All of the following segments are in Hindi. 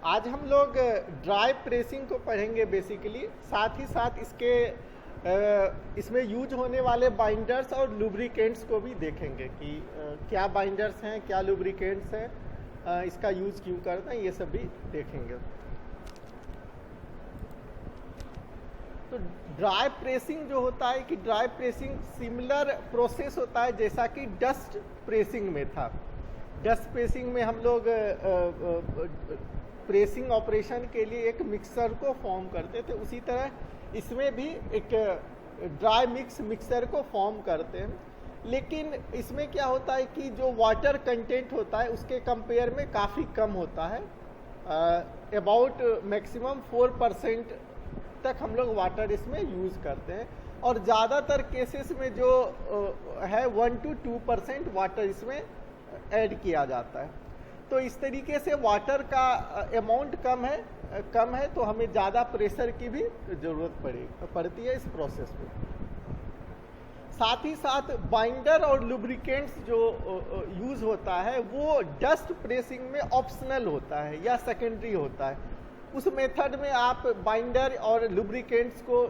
आज हम लोग ड्राई प्रेसिंग को पढ़ेंगे बेसिकली, साथ ही साथ इसमें यूज होने वाले बाइंडर्स और लुब्रिकेंट्स को भी देखेंगे कि क्या बाइंडर्स हैं, क्या लुब्रिकेंट्स हैं, इसका यूज क्यों करते हैं, ये सब भी देखेंगे। तो ड्राई प्रेसिंग जो होता है कि ड्राई प्रेसिंग सिमिलर प्रोसेस होता है जैसा कि डस्ट प्रेसिंग में था। डस्ट प्रेसिंग में हम लोग प्रेसिंग ऑपरेशन के लिए एक मिक्सर को फॉर्म करते थे, उसी तरह इसमें भी एक ड्राई मिक्सर को फॉर्म करते हैं। लेकिन इसमें क्या होता है कि जो वाटर कंटेंट होता है उसके कंपेयर में काफ़ी कम होता है। अबाउट मैक्सिमम 4% तक हम लोग वाटर इसमें यूज़ करते हैं, और ज़्यादातर केसेस में जो है 1 to 2% वाटर इसमें ऐड किया जाता है। तो इस तरीके से वाटर का अमाउंट कम है तो हमें ज़्यादा प्रेशर की भी ज़रूरत पड़ती है इस प्रोसेस में। साथ ही साथ बाइंडर और लुब्रिकेंट्स जो यूज़ होता है वो डस्ट प्रेसिंग में ऑप्शनल होता है या सेकेंडरी होता है। उस मेथड में आप बाइंडर और लुब्रिकेंट्स को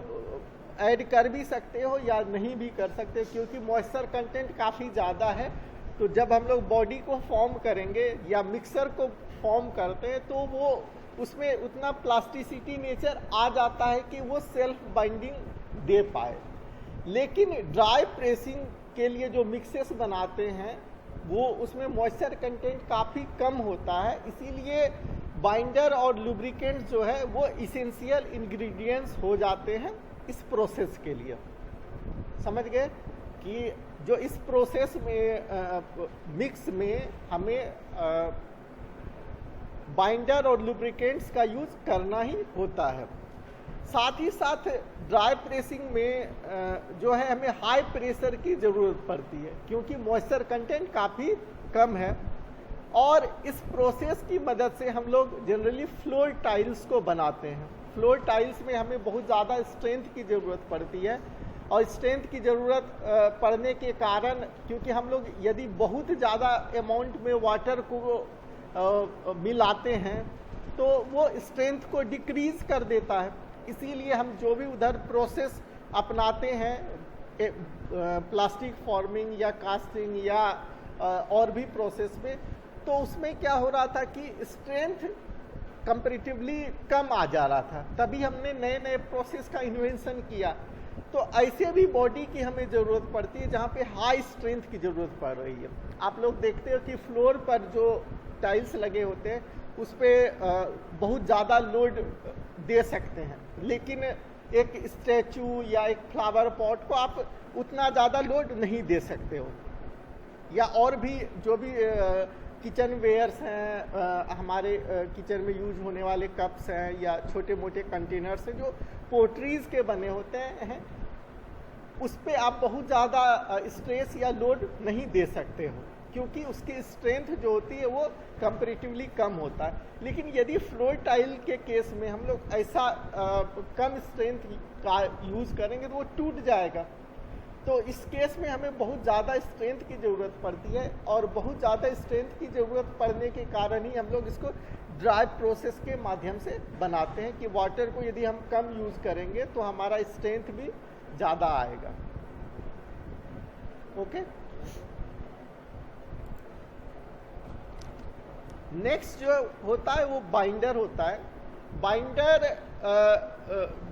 ऐड कर भी सकते हो या नहीं भी कर सकते, क्योंकि मॉइस्चर कंटेंट काफ़ी ज़्यादा है। तो जब हम लोग बॉडी को फॉर्म करेंगे या मिक्सर को फॉर्म करते हैं तो वो उसमें उतना प्लास्टिसिटी नेचर आ जाता है कि वो सेल्फ बाइंडिंग दे पाए। लेकिन ड्राई प्रेसिंग के लिए जो मिक्सेस बनाते हैं वो उसमें मॉइस्चर कंटेंट काफ़ी कम होता है, इसीलिए बाइंडर और लुब्रिकेंट जो है वो इसेंशियल इंग्रेडिएंट्स हो जाते हैं इस प्रोसेस के लिए। समझ गए कि जो इस प्रोसेस में मिक्स में हमें बाइंडर और लुब्रिकेंट्स का यूज करना ही होता है। साथ ही साथ ड्राई प्रेसिंग में जो है हमें हाई प्रेशर की ज़रूरत पड़ती है, क्योंकि मॉइस्चर कंटेंट काफ़ी कम है। और इस प्रोसेस की मदद से हम लोग जनरली फ्लोर टाइल्स को बनाते हैं। फ्लोर टाइल्स में हमें बहुत ज़्यादा स्ट्रेंथ की ज़रूरत पड़ती है, और स्ट्रेंथ की ज़रूरत पड़ने के कारण, क्योंकि हम लोग यदि बहुत ज़्यादा अमाउंट में वाटर को मिलाते हैं तो वो स्ट्रेंथ को डिक्रीज़ कर देता है। इसीलिए हम जो भी उधर प्रोसेस अपनाते हैं, प्लास्टिक फॉर्मिंग या कास्टिंग या और भी प्रोसेस में, तो उसमें क्या हो रहा था कि स्ट्रेंथ कंपैरेटिवली कम आ जा रहा था। तभी हमने नए नए प्रोसेस का इन्वेंशन किया। तो ऐसे भी बॉडी की हमें ज़रूरत पड़ती है जहाँ पे हाई स्ट्रेंथ की ज़रूरत पड़ रही है। आप लोग देखते हो कि फ्लोर पर जो टाइल्स लगे होते हैं उस पर बहुत ज़्यादा लोड दे सकते हैं, लेकिन एक स्टैचू या एक फ्लावर पॉट को आप उतना ज़्यादा लोड नहीं दे सकते हो। या और भी जो भी किचन वेयर्स हैं, हमारे किचन में यूज होने वाले कप्स हैं या छोटे मोटे कंटेनर्स हैं जो पोट्रीज के बने होते हैं, उस पर आप बहुत ज़्यादा स्ट्रेस या लोड नहीं दे सकते हो, क्योंकि उसकी स्ट्रेंथ जो होती है वो कंपैरेटिवली कम होता है। लेकिन यदि फ्लोर टाइल के केस में हम लोग ऐसा कम स्ट्रेंथ का यूज़ करेंगे तो वो टूट जाएगा। तो इस केस में हमें बहुत ज़्यादा स्ट्रेंथ की ज़रूरत पड़ती है, और बहुत ज़्यादा स्ट्रेंथ की ज़रूरत पड़ने के कारण ही हम लोग इसको ड्राई प्रोसेस के माध्यम से बनाते हैं कि वाटर को यदि हम कम यूज़ करेंगे तो हमारा स्ट्रेंथ भी ज़्यादा आएगा। ओके, नेक्स्ट जो होता है वो बाइंडर होता है। बाइंडर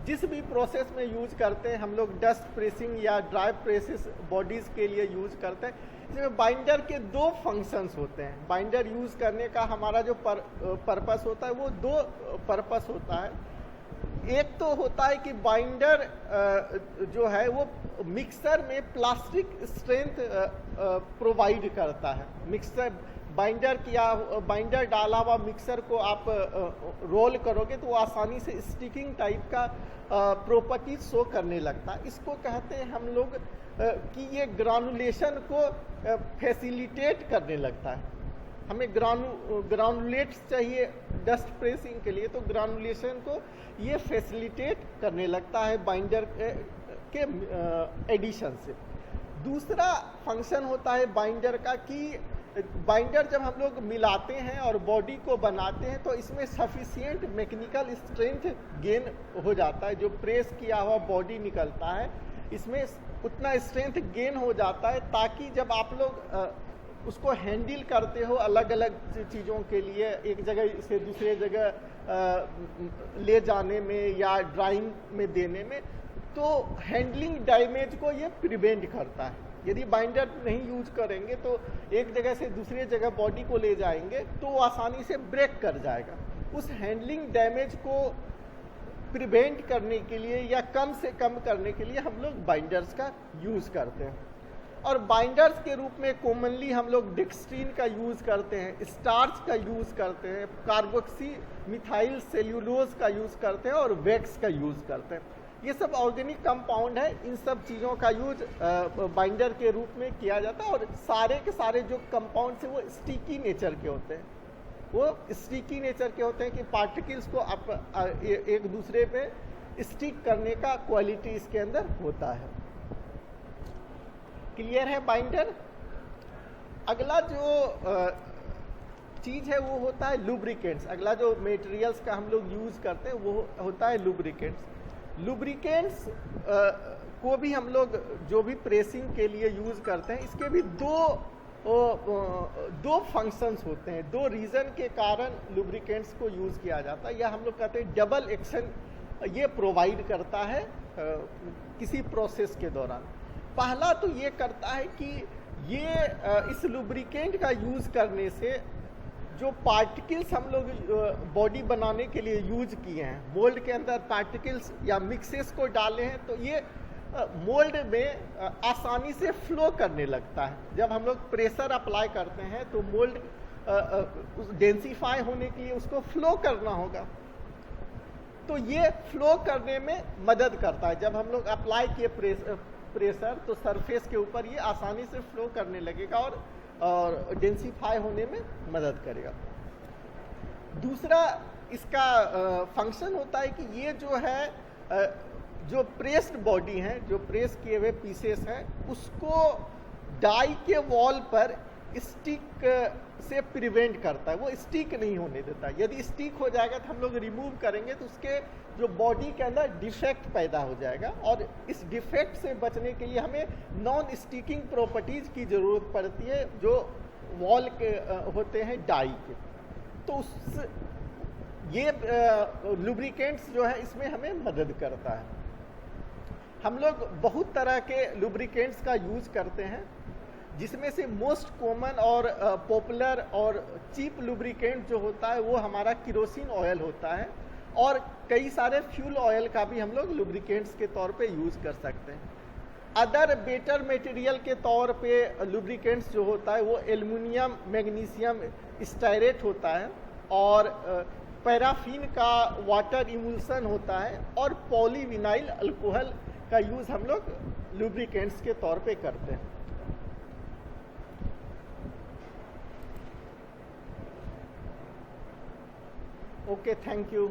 जिस भी प्रोसेस में यूज करते हैं हम लोग, डस्ट प्रेसिंग या ड्राई प्रेसेस बॉडीज़ के लिए यूज करते हैं। इसमें बाइंडर के दो फंक्शंस होते हैं। बाइंडर यूज करने का हमारा जो पर्पस होता है वो दो पर्पस होता है। एक तो होता है कि बाइंडर जो है वो मिक्सर में प्लास्टिक स्ट्रेंथ प्रोवाइड करता है। मिक्सर बाइंडर डाला हुआ मिक्सर को आप रोल करोगे तो वो आसानी से स्टिकिंग टाइप का प्रॉपर्टीज शो करने लगता है। इसको कहते हैं हम लोग कि ये ग्रानुलेशन को फैसिलिटेट करने लगता है। हमें ग्रानुलेट्स चाहिए डस्ट प्रेसिंग के लिए, तो ग्रानुलेशन को ये फैसिलिटेट करने लगता है बाइंडर के एडिशन से। दूसरा फंक्शन होता है बाइंडर का कि बाइंडर जब हम लोग मिलाते हैं और बॉडी को बनाते हैं तो इसमें सफिशिएंट मैकेनिकल स्ट्रेंथ गेन हो जाता है। जो प्रेस किया हुआ बॉडी निकलता है इसमें उतना स्ट्रेंथ गेन हो जाता है, ताकि जब आप लोग उसको हैंडल करते हो अलग अलग चीज़ों के लिए, एक जगह से दूसरे जगह ले जाने में या ड्राइंग में देने में, तो हैंडलिंग डैमेज को ये प्रिवेंट करता है। यदि बाइंडर नहीं यूज करेंगे तो एक जगह से दूसरी जगह बॉडी को ले जाएंगे तो वो आसानी से ब्रेक कर जाएगा। उस हैंडलिंग डैमेज को प्रिवेंट करने के लिए या कम से कम करने के लिए हम लोग बाइंडर्स का यूज़ करते हैं। और बाइंडर्स के रूप में कॉमनली हम लोग डेक्स्ट्रीन का यूज़ करते हैं, स्टार्च का यूज़ करते हैं, कार्बोक्सी मिथाइल सेल्यूलोज का यूज़ करते हैं और वैक्स का यूज़ करते हैं। ये सब ऑर्गेनिक कंपाउंड है, इन सब चीज़ों का यूज बाइंडर के रूप में किया जाता है। और सारे के सारे जो कंपाउंड्स हैं वो स्टिकी नेचर के होते हैं। वो स्टिकी नेचर के होते हैं कि पार्टिकल्स को एक दूसरे पे स्टिक करने का क्वालिटी इसके अंदर होता है। क्लियर है बाइंडर? अगला जो चीज़ है वो होता है लुब्रिकेंट्स। अगला जो मटेरियल्स का हम लोग यूज़ करते हैं वो होता है लुब्रिकेंट्स। लुब्रिकेंट्स को भी हम लोग जो भी प्रेसिंग के लिए यूज़ करते हैं, इसके भी दो फंक्शंस होते हैं। दो रीज़न के कारण लुब्रिकेंट्स को यूज़ किया जाता है, या हम लोग कहते हैं डबल एक्शन ये प्रोवाइड करता है किसी प्रोसेस के दौरान। पहला तो ये करता है कि ये इस लुब्रिकेंट का यूज़ करने से जो पार्टिकल्स हम लोग बॉडी बनाने के लिए यूज किए हैं, मोल्ड के अंदर पार्टिकल्स या मिक्सेस को डाले हैं, तो ये मोल्ड में आसानी से फ्लो करने लगता है। जब हम लोग प्रेशर अप्लाई करते हैं तो मोल्ड डेंसिफाई होने के लिए उसको फ्लो करना होगा, तो ये फ्लो करने में मदद करता है। जब हम लोग अप्लाई किए प्रेशर तो सरफेस के ऊपर ये आसानी से फ्लो करने लगेगा और डेंसिफाई होने में मदद करेगा। दूसरा इसका फंक्शन होता है कि ये जो है जो प्रेस्ड बॉडी है, जो प्रेस किए हुए पीसेस हैं, उसको डाई के वॉल पर स्टिक से प्रिवेंट करता है। वो स्टिक नहीं होने देता। यदि स्टिक हो जाएगा तो हम लोग रिमूव करेंगे तो उसके जो बॉडी के अंदर डिफेक्ट पैदा हो जाएगा, और इस डिफेक्ट से बचने के लिए हमें नॉन स्टिकिंग प्रॉपर्टीज की ज़रूरत पड़ती है जो वॉल के होते हैं डाई के। तो ये लुब्रिकेंट्स जो है इसमें हमें मदद करता है। हम लोग बहुत तरह के लुब्रिकेंट्स का यूज़ करते हैं, जिसमें से मोस्ट कॉमन और पॉपुलर और चीप लुब्रिकेंट जो होता है वो हमारा केरोसिन ऑयल होता है, और कई सारे फ्यूल ऑयल का भी हम लोग लुब्रिकेंट्स के तौर पे यूज़ कर सकते हैं। अदर बेटर मटेरियल के तौर पे लुब्रिकेंट्स जो होता है वो एल्युमिनियम मैग्नीशियम स्टायरेट होता है, और पैराफिन का वाटर इमल्सन होता है, और पॉलीविनाइल अल्कोहल का यूज़ हम लोग लुब्रिकेंट्स के तौर पे करते हैं। Okay, thank you.